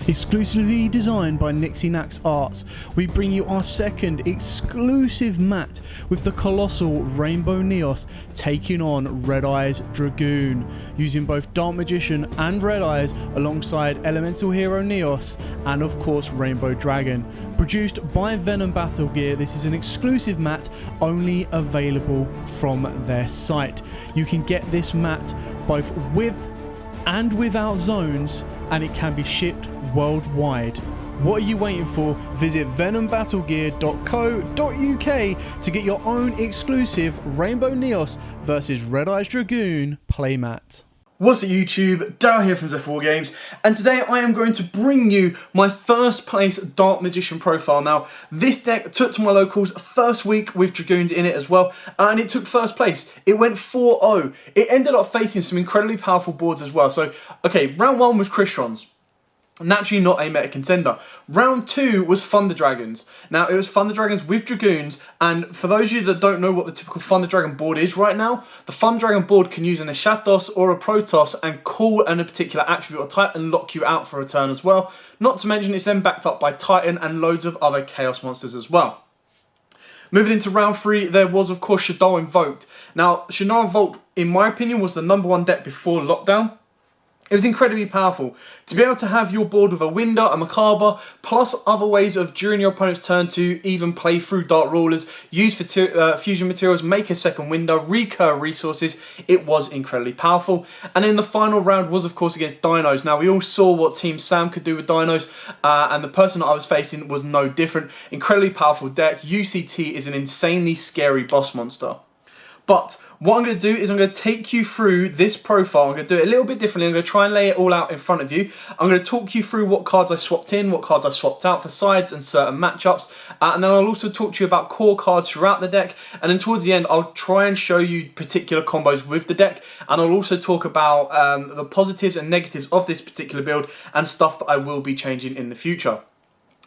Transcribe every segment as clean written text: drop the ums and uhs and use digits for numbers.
Exclusively designed by Nixie Nax Arts, we bring you our second exclusive mat with the colossal Rainbow Neos taking on Red Eyes Dragoon, using both Dark Magician and Red Eyes alongside Elemental Hero Neos and of course Rainbow Dragon. Produced by Venom Battle Gear, this is an exclusive mat only available from their site. You can get this mat both with and without zones, and it can be shipped worldwide. What are you waiting for? Visit venombattlegear.co.uk to get your own exclusive Rainbow Neos versus Red Eyes Dragoon playmat. What's up YouTube, Darryl here from Z4 Games, and today I am going to bring you my first place Dark Magician profile. Now, this deck took to my locals first week with Dragoons in it as well, and it took first place. It went 4-0. It ended up facing some incredibly powerful boards as well. So, okay, round 1 was Christrons. Naturally not a meta contender. Round 2 was Thunder Dragons. Now, it was Thunder Dragons with Dragoons, and for those of you that don't know what the typical Thunder Dragon board is right now, the Thunder Dragon board can use an Ashatos or a Protoss and call a particular attribute or type and lock you out for a turn as well. Not to mention it's then backed up by Titan and loads of other Chaos monsters as well. Moving into round 3, there was of course Shaddoll Invoked. Now, Shaddoll Invoked, in my opinion, was the #1 deck before lockdown. It was incredibly powerful. To be able to have your board with a Winder, a Macabre, plus other ways of during your opponent's turn to even play through Dark Rulers, use fusion materials, make a second Winder, recur resources, it was incredibly powerful. And then the final round was of course against Dinos. Now we all saw what Team Sam could do with Dinos, and the person that I was facing was no different. Incredibly powerful deck. UCT is an insanely scary boss monster. But what I'm going to do is I'm going to take you through this profile. I'm going to do it a little bit differently. I'm going to try and lay it all out in front of you. I'm going to talk you through what cards I swapped in, what cards I swapped out for sides and certain matchups. And then I'll also talk to you about core cards throughout the deck. And then towards the end, I'll try and show you particular combos with the deck. And I'll also talk about the positives and negatives of this particular build and stuff that I will be changing in the future.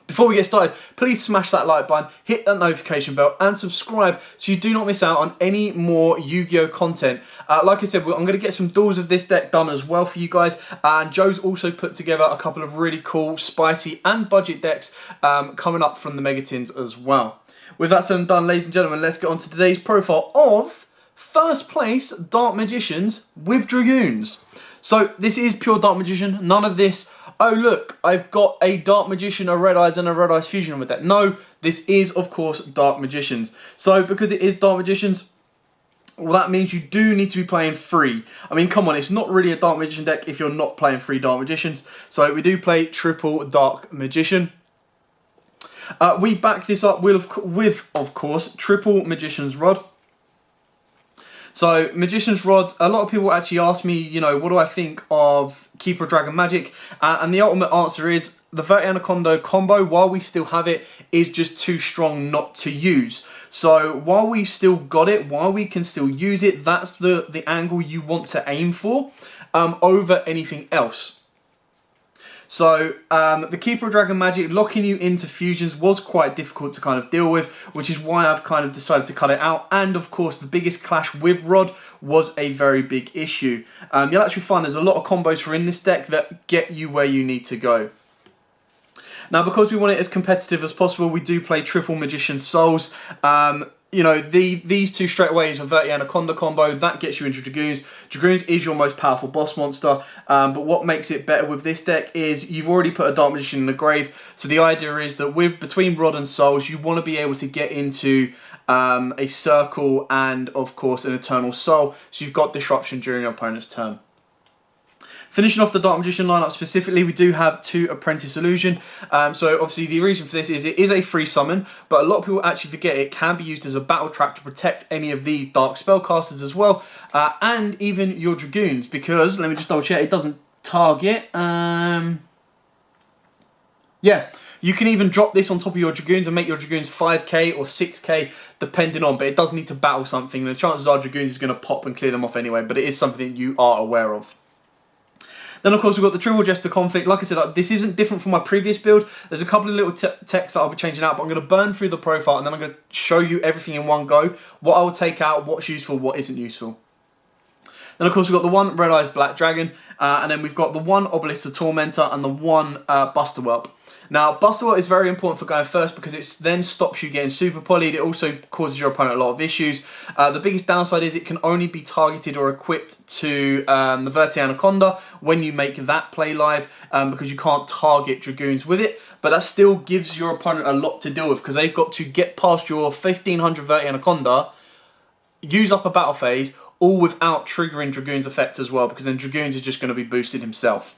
Before we get started, please smash that like button, hit that notification bell and subscribe so you do not miss out on any more Yu-Gi-Oh content. Like I said, I'm going to get some duels of this deck done as well for you guys, and Joe's also put together a couple of really cool, spicy and budget decks coming up from the Megatins as well. With that said and done, ladies and gentlemen, let's get on to today's profile of first place Dark Magicians with Dragoons. So this is pure Dark Magician, none of this, oh look, I've got a Dark Magician, a Red Eyes and a Red Eyes fusion with that. No, this is of course Dark Magicians. So because it is Dark Magicians, well that means you do need to be playing free. I mean come on, it's not really a Dark Magician deck if you're not playing free Dark Magicians. So we do play triple Dark Magician. We back this up with of course triple Magician's Rod. So, Magician's Rod, a lot of people actually ask me, you know, what do I think of Keeper of Dragon Magic? And the ultimate answer is, the Verti Anaconda combo, while we still have it, is just too strong not to use. So, while we still got it, while we can still use it, that's the angle you want to aim for over anything else. So, the Keeper of Dragon Magic, locking you into fusions was quite difficult to kind of deal with, which is why I've kind of decided to cut it out. And, of course, the biggest clash with Rod was a very big issue. You'll actually find there's a lot of combos for in this deck that get you where you need to go. Now, because we want it as competitive as possible, we do play triple Magician Souls. You know, these two straight away is a Verti Anaconda combo. That gets you into Dragoons. Dragoons is your most powerful boss monster. But what makes it better with this deck is you've already put a Dark Magician in the grave. So the idea is that between Rod and Souls, you want to be able to get into a Circle and, of course, an Eternal Soul. So you've got disruption during your opponent's turn. Finishing off the Dark Magician lineup specifically, we do have 2 Apprentice Illusion. So obviously the reason for this is it is a free summon, but a lot of people actually forget it can be used as a battle trap to protect any of these Dark Spellcasters as well, and even your Dragoons, because, let me just double check, it doesn't target. Yeah, you can even drop this on top of your Dragoons and make your Dragoons 5k or 6k, depending on, but it does need to battle something, and the chances are Dragoons is going to pop and clear them off anyway, but it is something that you are aware of. Then, of course, we've got the Triple Jester Conflict. Like I said, this isn't different from my previous build. There's a couple of little texts that I'll be changing out, but I'm going to burn through the profile and then I'm going to show you everything in one go. What I will take out, what's useful, what isn't useful. Then of course we've got the one Red Eyes Black Dragon, and then we've got the one Obelisk the Tormentor and the one Buster Whelp. Now, Buster Whelp is very important for going first because it then stops you getting super polyed. It also causes your opponent a lot of issues. The biggest downside is it can only be targeted or equipped to the Verti Anaconda when you make that play live, because you can't target Dragoons with it. But that still gives your opponent a lot to deal with because they've got to get past your 1500 Verti Anaconda, use up a battle phase, all without triggering Dragoon's effect as well, because then Dragoons is just going to be boosted himself.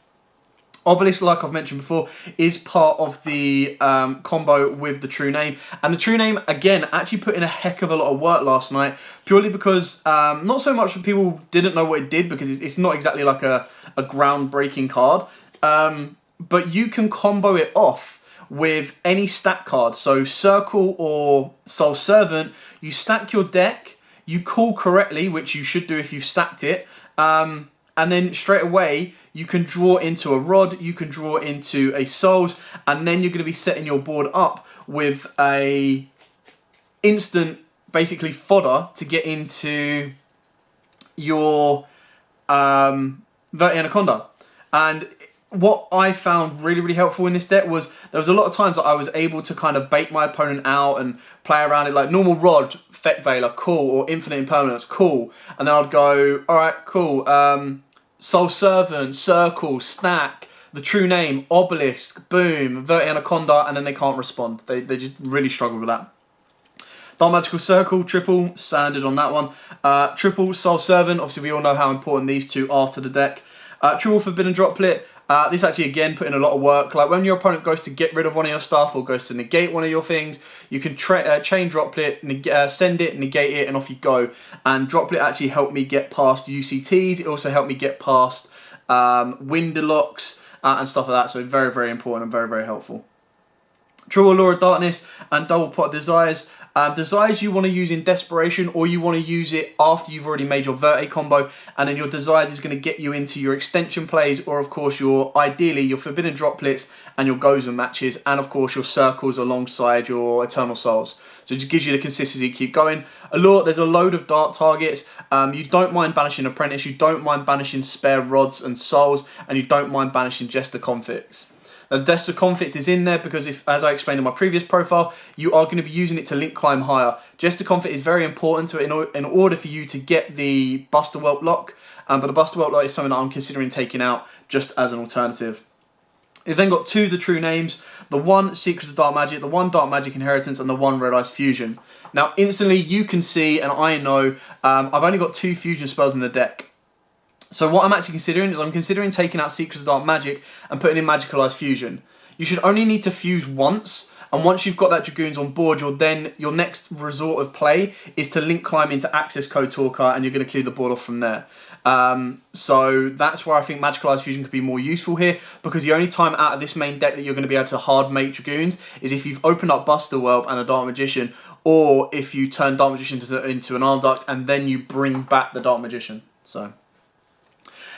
Obelisk, like I've mentioned before, is part of the combo with the True Name. And the True Name, again, actually put in a heck of a lot of work last night, purely because, not so much that people didn't know what it did, because it's not exactly like a groundbreaking card, but you can combo it off with any stack card. So Circle or Soul Servant, you stack your deck, you call correctly, which you should do if you've stacked it, and then straight away, you can draw into a Rod, you can draw into a Souls, and then you're going to be setting your board up with a instant, basically, fodder to get into your Verti Anaconda. And what I found really, really helpful in this deck was there was a lot of times that I was able to kind of bait my opponent out and play around it, like normal Rod, Feck Veiler, cool, or Infinite Impermanence, cool. And then I'd go, alright, cool, Soul Servant, Circle, Stack, the True Name, Obelisk, boom, Verti Anaconda, and then they can't respond. They just really struggle with that. Dark Magical Circle, triple, standard on that one. Triple Soul Servant, obviously we all know how important these two are to the deck. Triple Forbidden Droplet. This actually, again, put in a lot of work. Like when your opponent goes to get rid of one of your stuff or goes to negate one of your things, you can chain Droplet, send it, negate it, and off you go. And Droplet actually helped me get past UCTs. It also helped me get past Windelocks and stuff like that. So very, very important and very, very helpful. Triple Allure of Darkness and Double Pot Desires. Desires you want to use in Desperation, or you want to use it after you've already made your Verte combo, and then your Desires is going to get you into your extension plays, or of course ideally your Forbidden Droplets and your Gozen matches, and of course your Circles alongside your Eternal Souls. So it just gives you the consistency to keep going. Allure, there's a load of dark targets. You don't mind banishing Apprentice, you don't mind banishing Spare Rods and Souls, and you don't mind banishing Jester Conflicts. Now, the Jester Conflict is in there because, as I explained in my previous profile, you are going to be using it to link climb higher. Jester Conflict is very important to it in order for you to get the Buster Whelp lock, but the Buster Whelp lock is something that I'm considering taking out just as an alternative. You've then got two of the True Names, the one Secrets of Dark Magic, the one Dark Magic Inheritance, and the one Red Ice Fusion. Now, instantly you can see, and I know, I've only got 2 fusion spells in the deck. So what I'm actually considering is I'm considering taking out Secrets of Dark Magic and putting in Magicalized Fusion. You should only need to fuse once, and once you've got that Dragoons on board, your next resort of play is to link climb into Access Code Talker, and you're going to clear the board off from there. So that's where I think Magicalized Fusion could be more useful here, because the only time out of this main deck that you're going to be able to hard mate Dragoons is if you've opened up Buster Whelp and a Dark Magician, or if you turn Dark Magician into an Arm Duct and then you bring back the Dark Magician. So.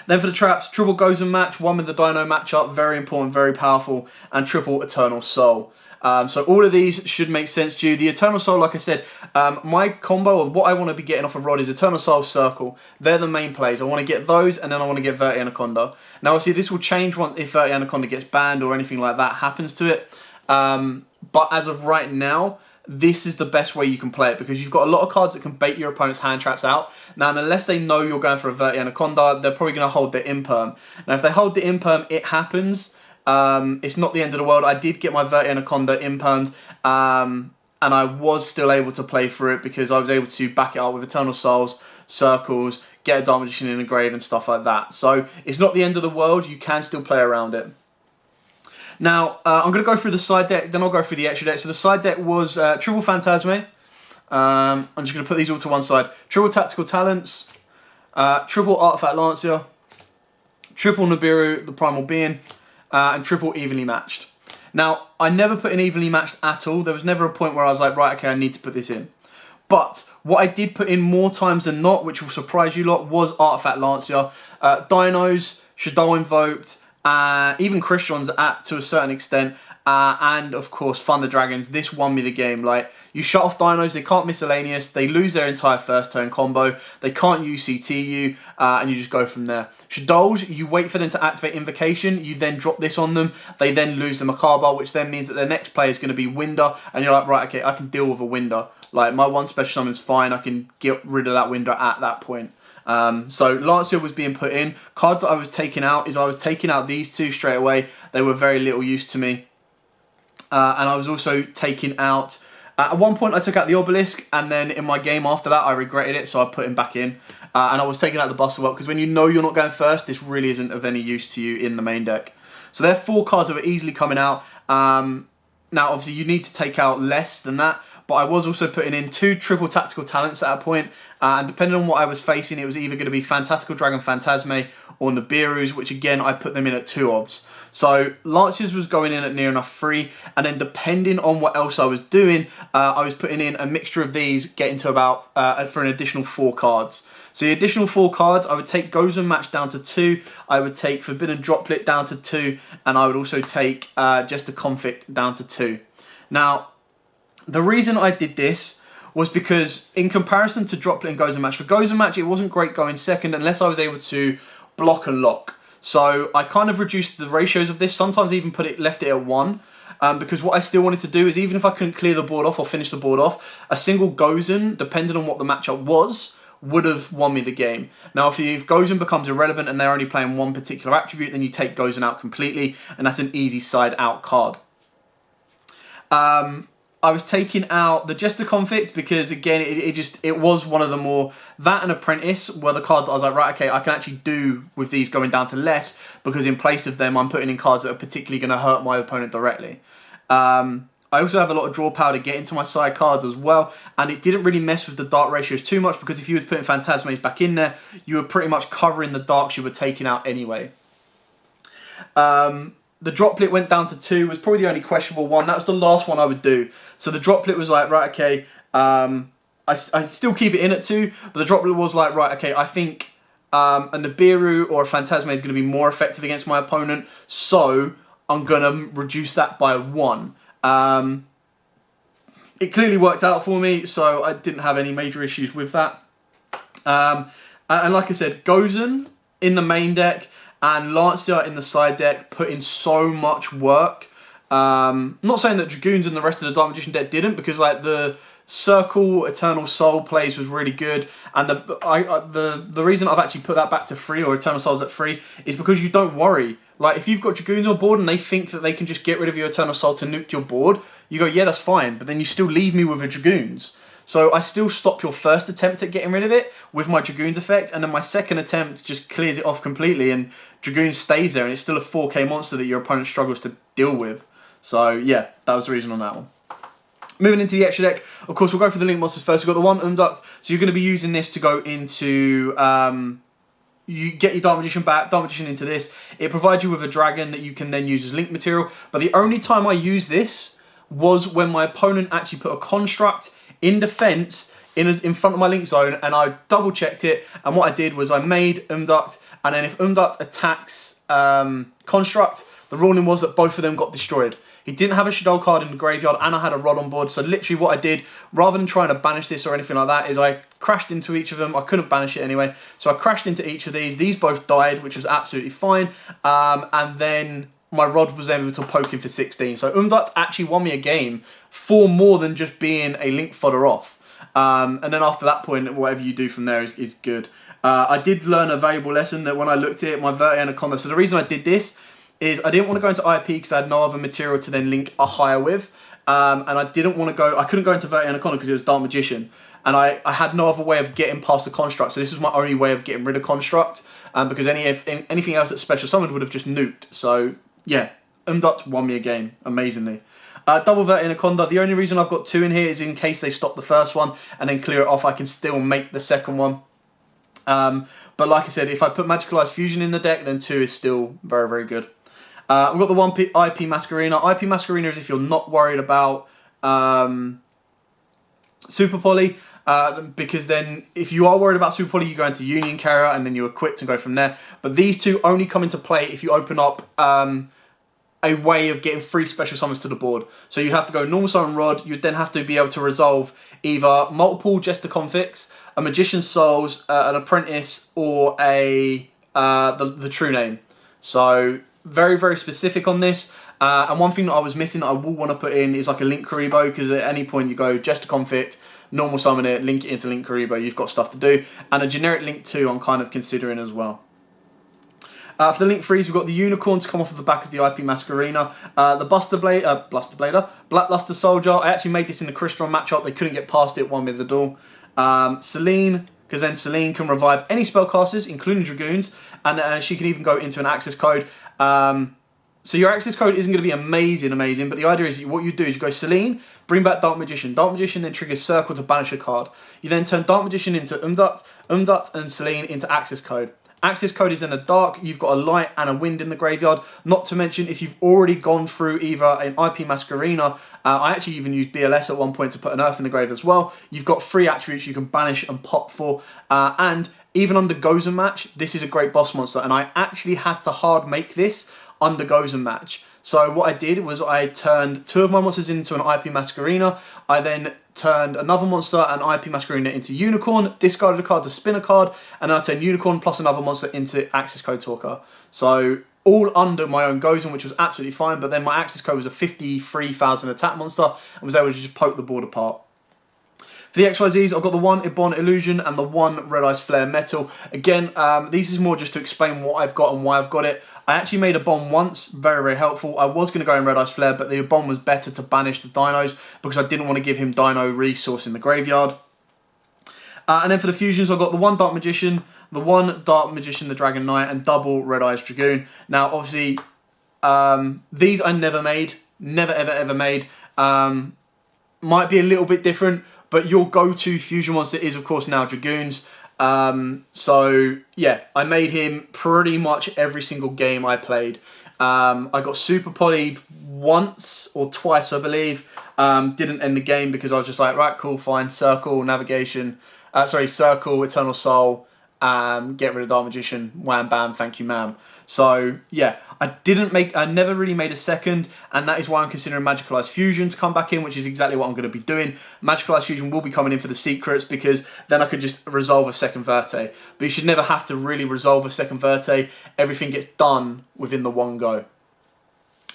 Then for the traps, triple Gozen match, one with the Dino matchup, very important, very powerful, and triple Eternal Soul. So all of these should make sense to you. The Eternal Soul, like I said, my combo, or what I want to be getting off of Rod is Eternal Soul, Circle. They're the main plays. I want to get those, and then I want to get Verti Anaconda. Now, obviously, this will change if Verti Anaconda gets banned or anything like that happens to it. But as of right now, this is the best way you can play it, because you've got a lot of cards that can bait your opponent's hand traps out. Now, unless they know you're going for a Verti Anaconda, they're probably going to hold their Imperm. Now, if they hold the Imperm, it happens. It's not the end of the world. I did get my Verti Anaconda Impermed, and I was still able to play through it because I was able to back it up with Eternal Souls, Circles, get a Dark Magician in a grave and stuff like that. So it's not the end of the world. You can still play around it. Now, I'm going to go through the side deck, then I'll go through the extra deck. So the side deck was triple Phantasme. I'm just going to put these all to one side. Triple Tactical Talents, triple Artifact Lancia, triple Nibiru, the Primal Being, and triple Evenly Matched. Now, I never put in Evenly Matched at all. There was never a point where I was like, right, okay, I need to put this in. But what I did put in more times than not, which will surprise you lot, was Artifact Lancia. Dinos, Shadow Invoked, even Christians to a certain extent, and of course Thunder Dragons. This won me the game. Like, you shut off dinos, they can't miscellaneous, they lose their entire first turn combo, they can't UCT you, and you just go from there. Shadows, you wait for them to activate Invocation, you then drop this on them, they then lose the Macabre, which then means that their next player is going to be Winder, and you're like, right, okay, I can deal with a Winder. Like, my one special summon's fine, I can get rid of that Winder at that point. So Lancia was being put in. Cards that I was taking out is I was taking out these two straight away. They were very little use to me. And I was also taking out... at one point I took out the Obelisk, and then in my game after that I regretted it, so I put him back in. And I was taking out the Bustle because when you know you're not going first, this really isn't of any use to you in the main deck. So there are 4 cards that were easily coming out. Now obviously you need to take out less than that, but I was also putting in 2 triple tactical talents at a point, and depending on what I was facing, it was either going to be Fantastical Dragon Phantasme or Nibiru's, which again, I put them in at 2 odds. So Lanciers was going in at near enough 3, and then depending on what else I was doing, I was putting in a mixture of these, getting to about, for an additional 4 cards. So the additional 4 cards, I would take Gozen Match down to 2, I would take Forbidden Droplet down to 2, and I would also take Jester Conflict down to 2. Now, the reason I did this was because in comparison to Droplet and Gozen Match, for Gozen Match it wasn't great going second unless I was able to block and lock. So I kind of reduced the ratios of this, sometimes even left it at 1. Because what I still wanted to do is, even if I couldn't clear the board off or finish the board off, a single Gozen, depending on what the matchup was, would have won me the game. Now, if Gozen becomes irrelevant and they're only playing one particular attribute, then you take Gozen out completely, and that's an easy side out card. I was taking out the Jester Conflict because, again, it was one of the more... That and Apprentice were the cards I was like, right, okay, I can actually do with these going down to less, because in place of them, I'm putting in cards that are particularly going to hurt my opponent directly. I also have a lot of draw power to get into my side cards as well, and it didn't really mess with the dark ratios too much, because if you was putting Phantasmes back in there, you were pretty much covering the darks you were taking out anyway. The Droplet went down to 2, was probably the only questionable one. That was the last one I would do. So the Droplet was like, right, okay, I still keep it in at 2, but the Droplet was like, right, okay, I think a Nibiru or a Phantasme is going to be more effective against my opponent, so I'm going to reduce that by 1. It clearly worked out for me, so I didn't have any major issues with that. And like I said, Gozen in the main deck and Lancia in the side deck put in so much work. I'm not saying that Dragoons and the rest of the Dark Magician deck didn't, because like the Circle Eternal Soul plays was really good, and the reason I've actually put that back to 3, or Eternal Souls at 3, is because you don't worry. Like, if you've got Dragoons on board and they think that they can just get rid of your Eternal Soul to nuke your board, you go, yeah, that's fine, but then you still leave me with a Dragoons. So I still stop your first attempt at getting rid of it with my Dragoons effect, and then my second attempt just clears it off completely, and Dragoons stays there, and it's still a 4k monster that your opponent struggles to deal with. So yeah, that was the reason on that one. Moving into the extra deck, of course, we'll go for the Link monsters first. We've got the one Umduct, so you're going to be using this to go into... you get your Dark Magician back, Dark Magician into this. It provides you with a dragon that you can then use as link material. But the only time I used this was when my opponent actually put a construct in defense in front of my link zone, and I double checked it. And what I did was I made Umduct, and then if Umduct attacks construct, the ruling was that both of them got destroyed. He didn't have a Shadow card in the graveyard, and I had a Rod on board. So literally what I did, rather than trying to banish this or anything like that, is I crashed into each of them. I couldn't banish it anyway. So I crashed into each of these. These both died, which was absolutely fine. And then my Rod was able to poke him for 16. So Umduct actually won me a game for more than just being a link fodder off. And then after that point, whatever you do from there is good. I did learn a valuable lesson that when I looked at it, my Verte Anaconda. So the reason I did this is I didn't want to go into IP because I had no other material to then link a higher with. And I didn't want to go... I couldn't go into Verte Anaconda because it was Dark Magician. And I had no other way of getting past the construct. So this was my only way of getting rid of construct. Because anything else that's special summoned would have just nuked. So yeah, Umduct won me a game, amazingly. Double Verte Anaconda. The only reason I've got 2 in here is in case they stop the first one and then clear it off, I can still make the second one. But like I said, if I put Magicalized Fusion in the deck, then 2 is still very, very good. We've got the one IP Masquerena. IP Masquerena is if you're not worried about Super Poly, because then if you are worried about Super Poly, you go into Union Carrier and then you equip and go from there. But these two only come into play if you open up a a way of getting 3 special summons to the board. So you have to go normal summon Rod, you'd then have to be able to resolve either multiple Jester Configs, a Magician's Souls, an Apprentice, or the True Name. So very, very specific on this. And one thing that I was missing that I will want to put in is like a Link Karibo, because at any point you go Jester Conflict, normal summon it, link it into Link Karibo, you've got stuff to do. And a generic Link 2 I'm kind of considering as well. For the Link 3s, we've got the Unicorn to come off of the back of the IP Masquerena. The Blackluster Soldier. I actually made this in the Crystron matchup. They couldn't get past it, won me the duel. Selene, because then Selene can revive any spellcasters, including Dragoons, and she can even go into an access code. So your access code isn't going to be amazing, but the idea is what you do is you go Selene, bring back Dark Magician. Dark Magician then triggers Circle to banish a card. You then turn Dark Magician into Umduct and Selene into access code. Access code is in a dark, you've got a light and a wind in the graveyard. Not to mention, if you've already gone through either an IP Masquerena, I actually even used BLS at one point to put an Earth in the grave as well. You've got 3 attributes you can banish and pop for. And even under Gozen Match, this is a great boss monster. And I actually had to hard make this under Gozen Match. So what I did was I turned 2 of my monsters into an IP Masquerena. I then turned another monster, an IP Masquerena, into Unicorn, discarded a card to spin a card, and then I turned Unicorn plus another monster into Access Code Talker. So all under my own Gozen, which was absolutely fine, but then my Access Code was a 53,000 attack monster and was able to just poke the board apart. For the XYZs, I've got the 1 Ibon Illusion and the 1 Red Eyes Flare Metal. Again, these is more just to explain what I've got and why I've got it. I actually made a bomb once, very, very helpful. I was going to go in Red Eyes Flare, but the bomb was better to banish the dinos because I didn't want to give him dino resource in the graveyard. And then for the fusions, I've got the 1 Dark Magician, the 1 Dark Magician, the Dragon Knight, and double Red Eyes Dragoon. Now, obviously, these I never made, never, ever, ever made. Might be a little bit different, but your go-to fusion monster is, of course, now Dragoons. So, yeah, I made him pretty much every single game I played. I got super polyed once or twice, I believe. Didn't end the game because I was just like, right, cool, fine, Circle, Navigation, Circle, Eternal Soul, get rid of Dark Magician, wham, bam, thank you, ma'am. So, yeah, I never really made a second, and that is why I'm considering Magicalized Fusion to come back in, which is exactly what I'm going to be doing. Magicalized Fusion will be coming in for the secrets, because then I could just resolve a second Verte. But you should never have to really resolve a second Verte. Everything gets done within the one go.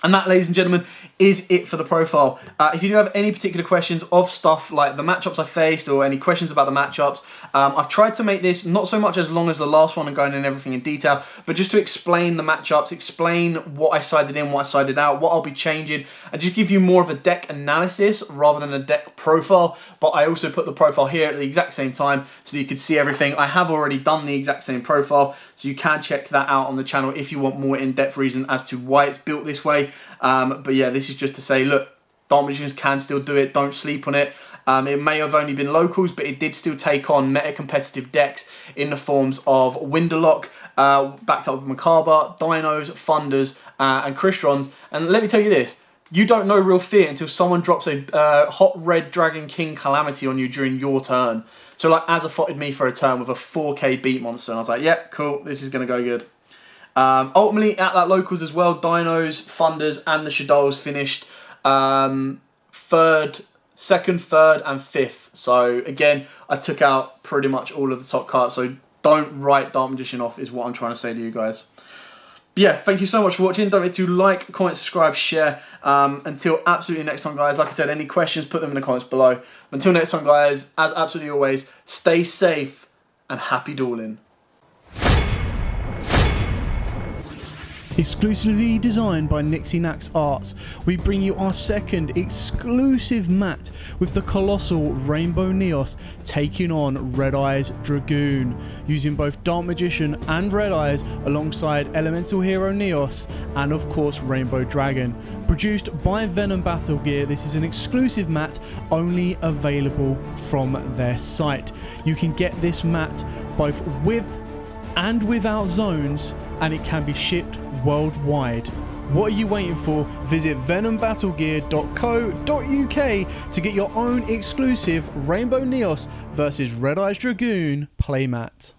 And that, ladies and gentlemen, is it for the profile. If you do have any particular questions of stuff like the matchups I faced or any questions about the matchups, I've tried to make this not so much as long as the last one and going in everything in detail, but just to explain the matchups, explain what I sided in, what I sided out, what I'll be changing, and just give you more of a deck analysis rather than a deck profile. But I also put the profile here at the exact same time so that you could see everything. I have already done the exact same profile, so you can check that out on the channel if you want more in-depth reason as to why it's built this way. But yeah, this is just to say, look, Dark Magicians can still do it. Don't sleep on it. It may have only been locals, but it did still take on meta-competitive decks in the forms of Winterlock, backed up with Macabre, Dinos, Thunders, and Krystrons. And let me tell you this, you don't know real fear until someone drops a hot red Dragon King Calamity on you during your turn. So like Azathoted me for a turn with a 4k beat monster, and I was like, yep, cool, this is going to go good. Ultimately, at that locals as well, Dinos, Thunders, and the Shadows finished second, third, and fifth. So again, I took out pretty much all of the top cards. So don't write Dark Magician off, is what I'm trying to say to you guys. But yeah, thank you so much for watching. Don't forget to like, comment, subscribe, share. Until absolutely next time, guys. Like I said, any questions, put them in the comments below. Until next time, guys, as absolutely always, stay safe and happy dueling. Exclusively designed by Nixie Arts, we bring you our second exclusive mat with the colossal Rainbow Neos taking on Red Eyes Dragoon, using both Dark Magician and Red Eyes alongside Elemental Hero Neos and of course Rainbow Dragon. Produced by Venom Battle Gear, this is an exclusive mat only available from their site. You can get this mat both with and without zones, and it can be shipped worldwide. What are you waiting for? Visit venombattlegear.co.uk to get your own exclusive Rainbow Neos versus Red Eyes Dragoon playmat.